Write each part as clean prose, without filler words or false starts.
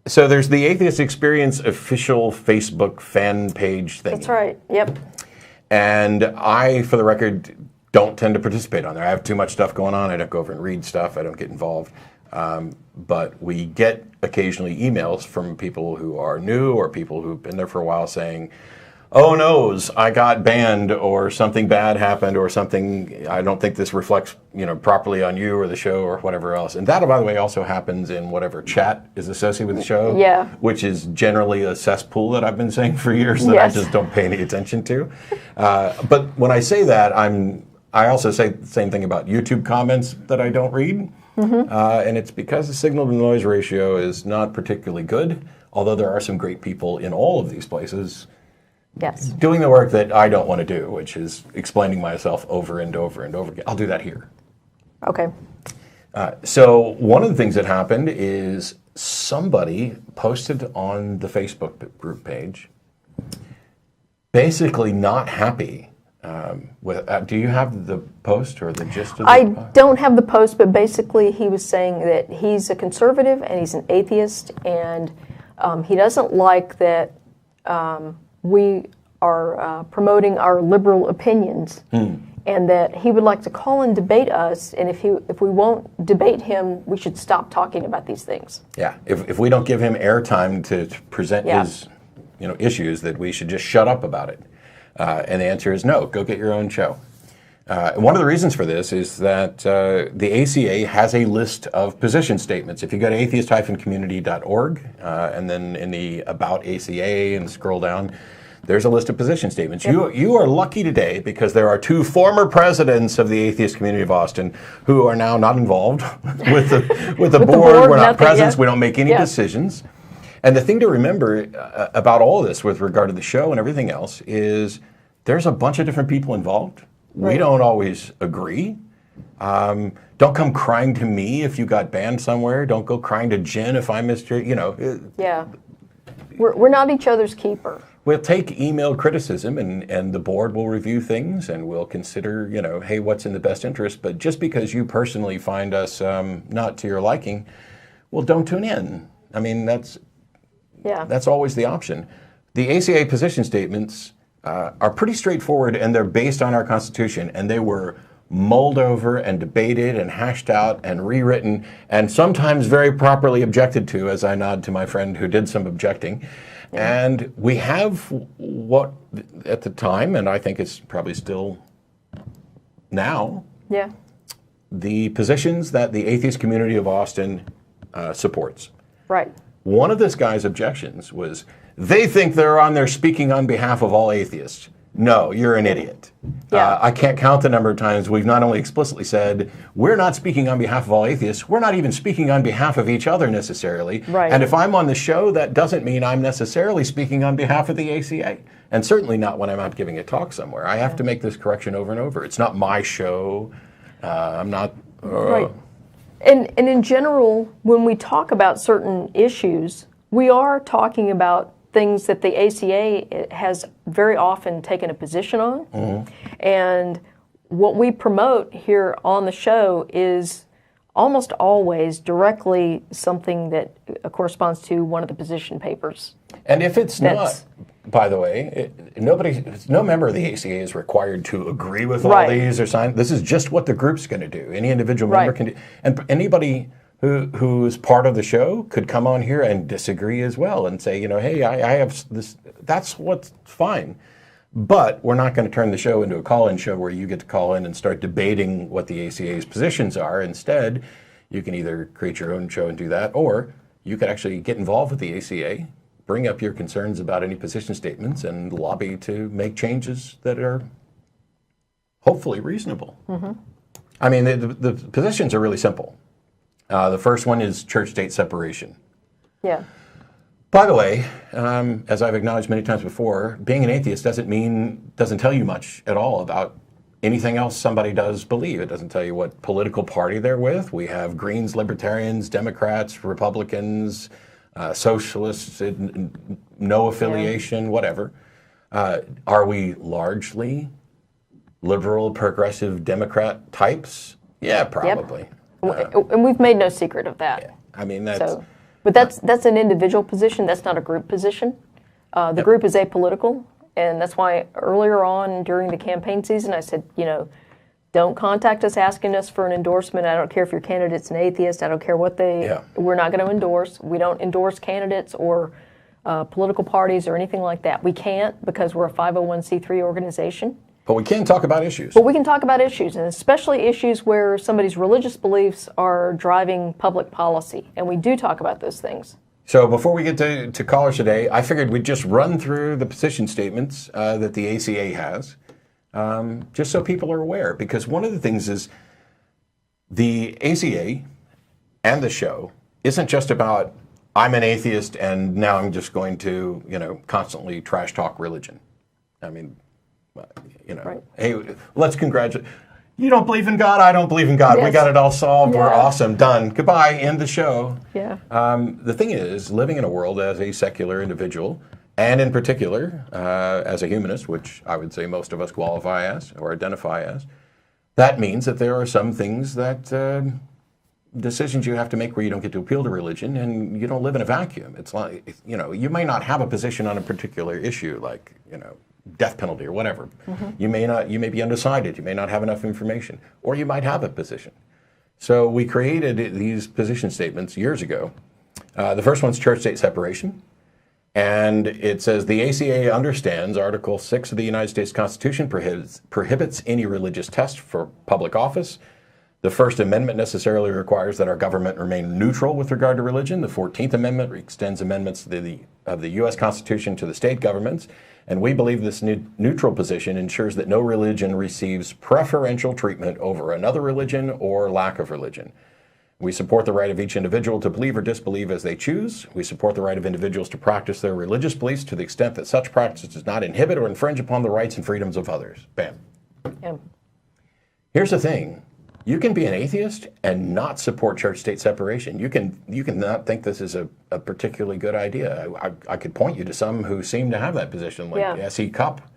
So there's the Atheist Experience official Facebook fan page thing. That's right. Yep. And I, for the record, don't tend to participate on there. I have too much stuff going on. I don't go over and read stuff. I don't get involved. But we get occasionally emails from people who are new or people who've been there for a while saying, oh noes, I got banned, or something bad happened, or something, I don't think this reflects, properly on you or the show or whatever else. And that, by the way, also happens in whatever chat is associated with the show, yeah, which is generally a cesspool that I've been saying for years that yes. I just don't pay any attention to. But when I say that, I also say the same thing about YouTube comments that I don't read. Mm-hmm. And it's because the signal to noise ratio is not particularly good, although there are some great people in all of these places. Yes. Doing the work that I don't want to do, which is explaining myself over and over and over again. I'll do that here. Okay. So one of the things that happened is somebody posted on the Facebook group page, basically not happy with. Do you have the post or the gist of it? I don't have the post, but basically he was saying that he's a conservative and he's an atheist, and he doesn't like that we are promoting our liberal opinions, and that he would like to call and debate us, and if we won't debate him, we should stop talking about these things. Yeah, if we don't give him airtime to present his issues, that we should just shut up about it. And the answer is no, go get your own show. One of the reasons for this is that the ACA has a list of position statements. If you go to atheist-community.org and then in the About ACA and scroll down, there's a list of position statements. Yep. You are lucky today because there are two former presidents of the Atheist Community of Austin who are now not involved with the board. We're not presidents. We don't make any decisions. And the thing to remember about all of this with regard to the show and everything else is there's a bunch of different people involved. Right. We don't always agree. Don't come crying to me if you got banned somewhere. Don't go crying to Jen if I missed your, Yeah. We're not each other's keeper. We'll take email criticism and the board will review things and we'll consider, hey, what's in the best interest. But just because you personally find us not to your liking, well, don't tune in. I mean, that's always the option. The ACA position statements are pretty straightforward, and they're based on our Constitution, and they were mulled over and debated and hashed out and rewritten and sometimes very properly objected to, as I nod to my friend who did some objecting. Yeah. And we have what, at the time, and I think it's probably still now, the positions that the Atheist Community of Austin supports. Right. One of this guy's objections was, they think they're on there speaking on behalf of all atheists. No, you're an idiot. Yeah. I can't count the number of times we've not only explicitly said, we're not speaking on behalf of all atheists, we're not even speaking on behalf of each other necessarily. Right. And if I'm on the show, that doesn't mean I'm necessarily speaking on behalf of the ACA. And certainly not when I'm out giving a talk somewhere. I have to make this correction over and over. It's not my show. I'm not... Right. And in general, when we talk about certain issues, we are talking about things that the ACA has very often taken a position on. Mm-hmm. And what we promote here on the show is almost always directly something that corresponds to one of the position papers. And if it's not, by the way, no member of the ACA is required to agree with all these or sign. This is just what the group's going to do. Any individual member can do. And anybody who's part of the show could come on here and disagree as well and say, hey, I have this. That's what's fine. But we're not going to turn the show into a call-in show where you get to call in and start debating what the ACA's positions are. Instead, you can either create your own show and do that, or you could actually get involved with the ACA, bring up your concerns about any position statements, and lobby to make changes that are hopefully reasonable. Mm-hmm. I mean, the positions are really simple. The first one is church-state separation. Yeah. By the way, as I've acknowledged many times before, being an atheist doesn't tell you much at all about anything else somebody does believe. It doesn't tell you what political party they're with. We have Greens, Libertarians, Democrats, Republicans, Socialists, no affiliation, whatever. Are we largely liberal, progressive, Democrat types? Yeah, probably. Yep. And we've made no secret of that. I mean, that's... But that's an individual position. That's not a group position. The group is apolitical, and that's why earlier on during the campaign season, I said, don't contact us asking us for an endorsement. I don't care if your candidate's an atheist. I don't care what we're not going to endorse. We don't endorse candidates or political parties or anything like that. We can't because we're a 501c3 organization. But we can talk about issues. But we can talk about issues, and especially issues where somebody's religious beliefs are driving public policy. And we do talk about those things. So before we get to callers today, I figured we'd just run through the position statements that the ACA has, just so people are aware. Because one of the things is the ACA and the show isn't just about, I'm an atheist and now I'm just going to, constantly trash talk religion. I mean... Right. Hey, let's congratulate. You don't believe in God, I don't believe in God. Yes. We got it all solved. Yeah. We're awesome. Done. Goodbye. End the show. Yeah. The thing is, living in a world as a secular individual, and in particular as a humanist, which I would say most of us qualify as or identify as, that means that there are some things that decisions you have to make where you don't get to appeal to religion, and you don't live in a vacuum. It's like, you may not have a position on a particular issue, like, death penalty or whatever. Mm-hmm. You may be undecided. You may not have enough information, or you might have a position. So we created these position statements years ago. The first one's church-state separation. And it says, the ACA understands Article 6 of the United States Constitution prohibits any religious test for public office. The First Amendment necessarily requires that our government remain neutral with regard to religion. The 14th Amendment extends amendments of the U.S. Constitution to the state governments. And we believe this neutral position ensures that no religion receives preferential treatment over another religion or lack of religion. We support the right of each individual to believe or disbelieve as they choose. We support the right of individuals to practice their religious beliefs to the extent that such practice does not inhibit or infringe upon the rights and freedoms of others. Bam. Yeah. Here's the thing. You can be an atheist and not support church-state separation. You can not think this is a particularly good idea. I could point you to some who seem to have that position, like S.E. Cupp.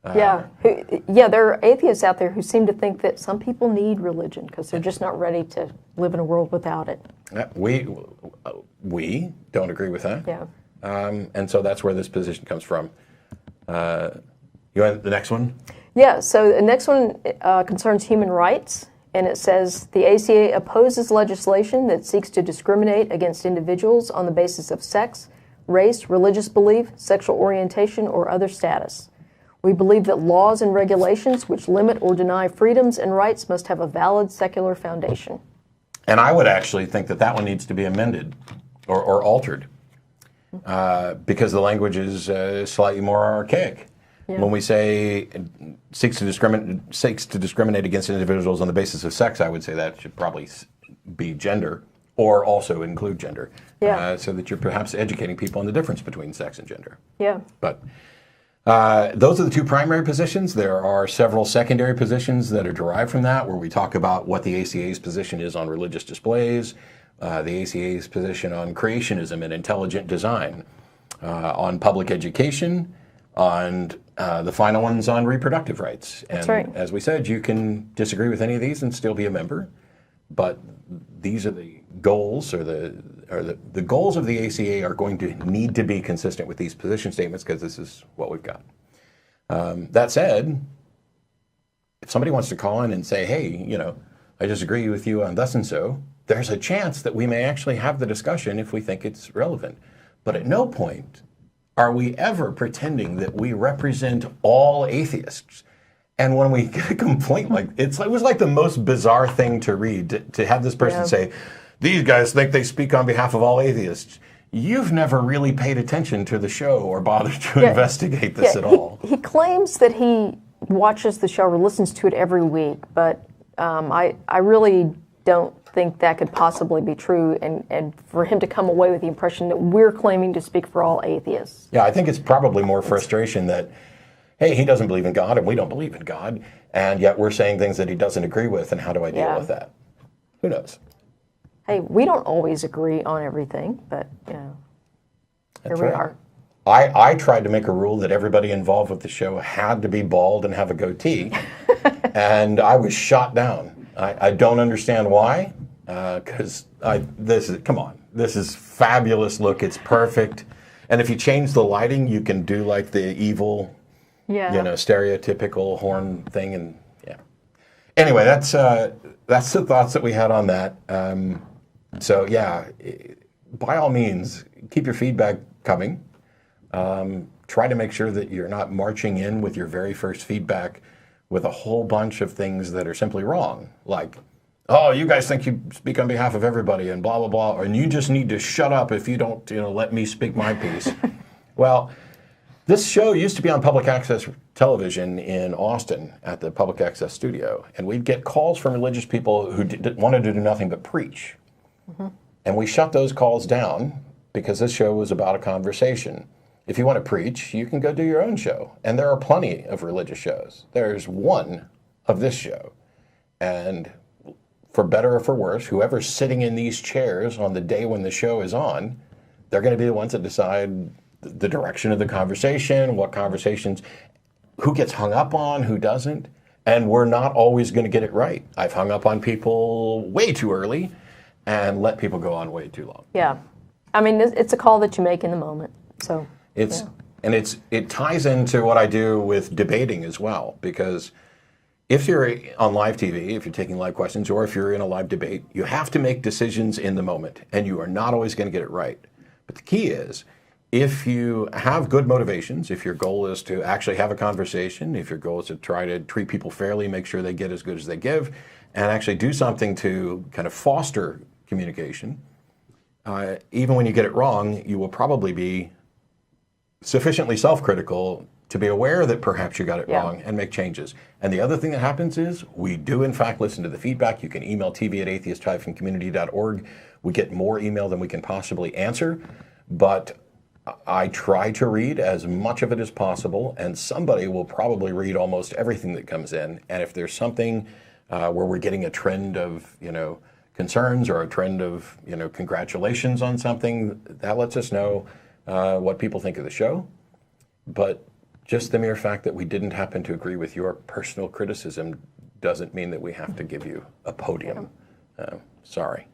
There are atheists out there who seem to think that some people need religion because they're just not ready to live in a world without it. We don't agree with that. Yeah. And so that's where this position comes from. You want the next one? Yeah, so the next one concerns human rights. And it says, the ACA opposes legislation that seeks to discriminate against individuals on the basis of sex, race, religious belief, sexual orientation, or other status. We believe that laws and regulations which limit or deny freedoms and rights must have a valid secular foundation. And I would actually think that one needs to be amended or altered because the language is slightly more archaic. Yeah. When we say seeks to discriminate against individuals on the basis of sex, I would say that should probably be gender or also include gender, so that you're perhaps educating people on the difference between sex and gender. Yeah. But those are the two primary positions. There are several secondary positions that are derived from that, where we talk about what the ACA's position is on religious displays, the ACA's position on creationism and intelligent design, on public education, on the final one's on reproductive rights. That's and right. As we said, you can disagree with any of these and still be a member, but these are the goals, or the goals of the ACA are going to need to be consistent with these position statements because this is what we've got. That said, if somebody wants to call in and say, hey, I disagree with you on thus and so, there's a chance that we may actually have the discussion if we think it's relevant. But at no point are we ever pretending that we represent all atheists. And when we get a complaint it was like the most bizarre thing to read, to have this person say, these guys think they speak on behalf of all atheists. You've never really paid attention to the show or bothered to investigate this at all. He claims that he watches the show or listens to it every week, but I really don't think that could possibly be true, and for him to come away with the impression that we're claiming to speak for all atheists. Yeah, I think it's probably more frustration that, hey, he doesn't believe in God and we don't believe in God, and yet we're saying things that he doesn't agree with, and how do I deal with that? Who knows? Hey, we don't always agree on everything, but, here we are. I tried to make a rule that everybody involved with the show had to be bald and have a goatee, and I was shot down. I don't understand why, because come on, this is fabulous. Look, it's perfect. And if you change the lighting, you can do like the evil, stereotypical horn thing, and yeah. Anyway, that's the thoughts that we had on that. So yeah, by all means, keep your feedback coming. Try to make sure that you're not marching in with your very first feedback with a whole bunch of things that are simply wrong, like, oh, you guys think you speak on behalf of everybody and blah, blah, blah, and you just need to shut up if you don't, let me speak my piece. Well, this show used to be on public access television in Austin at the public access studio, and we'd get calls from religious people who wanted to do nothing but preach. Mm-hmm. And we shut those calls down because this show was about a conversation. If you want to preach, you can go do your own show. And there are plenty of religious shows. There's one of this show. And for better or for worse, whoever's sitting in these chairs on the day when the show is on, they're going to be the ones that decide the direction of the conversation, what conversations, who gets hung up on, who doesn't. And we're not always going to get it right. I've hung up on people way too early and let people go on way too long. Yeah. I mean, it's a call that you make in the moment. So it ties into what I do with debating as well, because if you're on live TV, if you're taking live questions, or if you're in a live debate, you have to make decisions in the moment, and you are not always going to get it right. But the key is, if you have good motivations, if your goal is to actually have a conversation, if your goal is to try to treat people fairly, make sure they get as good as they give, and actually do something to kind of foster communication, even when you get it wrong, you will probably be sufficiently self-critical to be aware that perhaps you got it wrong and make changes. And the other thing that happens is we do, in fact, listen to the feedback. You can email tv@atheist-community.org. We get more email than we can possibly answer, but I try to read as much of it as possible, and somebody will probably read almost everything that comes in. And if there's something where we're getting a trend of, concerns or a trend of, congratulations on something, that lets us know what people think of the show. But just the mere fact that we didn't happen to agree with your personal criticism doesn't mean that we have to give you a podium. Sorry.